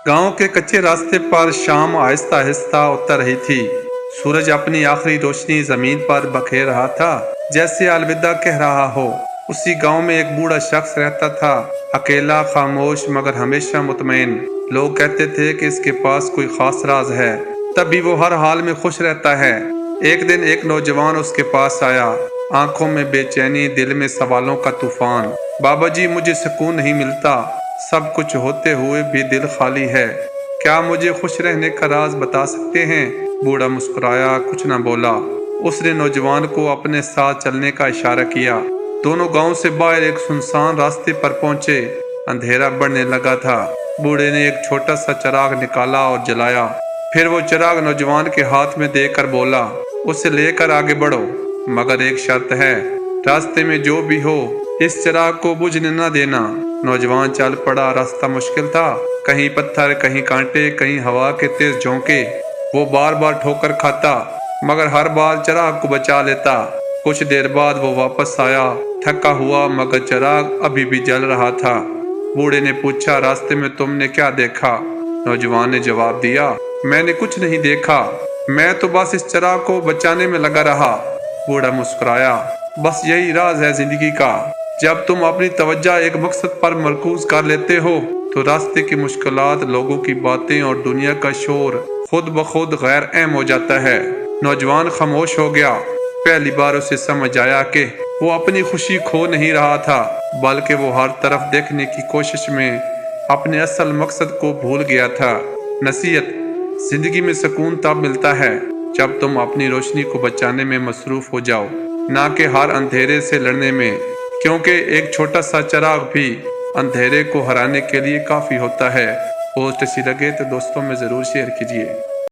गांव के कच्चे रास्ते पर शाम आहिस्ता आहिस्ता उतर रही थी। सूरज अपनी आखिरी रोशनी जमीन पर बखेर रहा था, जैसे अलविदा कह रहा हो। उसी गांव में एक बूढ़ा शख्स रहता था, अकेला, खामोश, मगर हमेशा मुतमईन। लोग कहते थे कि इसके पास कोई खास राज है, तभी वो हर हाल में खुश रहता है। एक दिन एक नौजवान उसके पास आया, आंखों में बेचैनी, दिल में सवालों का तूफान। बाबा जी, मुझे सुकून नहीं मिलता, सब कुछ होते हुए भी दिल खाली है। क्या मुझे खुश रहने का राज बता सकते हैं? बूढ़ा मुस्कुराया, कुछ न बोला। उसने नौजवान को अपने साथ चलने का इशारा किया। दोनों गांव से बाहर एक सुनसान रास्ते पर पहुंचे। अंधेरा बढ़ने लगा था। बूढ़े ने एक छोटा सा चिराग निकाला और जलाया। फिर वो चिराग नौजवान के हाथ में देकर बोला, उसे लेकर आगे बढ़ो, मगर एक शर्त है, रास्ते में जो भी हो इस चिराग को बुझने न देना। नौजवान चल पड़ा। रास्ता मुश्किल था, कहीं पत्थर, कहीं कांटे, कहीं हवा के तेज झोंके। वो बार बार ठोकर खाता, मगर हर बार चिराग को बचा लेता। कुछ देर बाद वो वापस आया, थका हुआ, मगर चिराग अभी भी जल रहा था। बूढ़े ने पूछा, रास्ते में तुमने क्या देखा? नौजवान ने जवाब दिया, मैंने कुछ नहीं देखा, मैं तो बस इस चिराग को बचाने में लगा रहा। बूढ़ा मुस्कुराया, बस यही राज है जिंदगी का। जब तुम अपनी तवज्जो एक मकसद पर मरकूज कर लेते हो तो रास्ते की मुश्किलात, लोगों की बातें और दुनिया का शोर खुद ब खुद गैर अहम हो जाता है। नौजवान खामोश हो गया। पहली बार उसे समझ आया कि वो अपनी खुशी खो नहीं रहा था, बल्कि वो हर तरफ देखने की कोशिश में अपने असल मकसद को भूल गया था। नसीहत: जिंदगी में सुकून तब मिलता है जब तुम अपनी रोशनी को बचाने में मसरूफ हो जाओ, ना कि हर अंधेरे से लड़ने में, क्योंकि एक छोटा सा चिराग भी अंधेरे को हराने के लिए काफ़ी होता है। पोस्ट अच्छी लगे तो दोस्तों में ज़रूर शेयर कीजिए।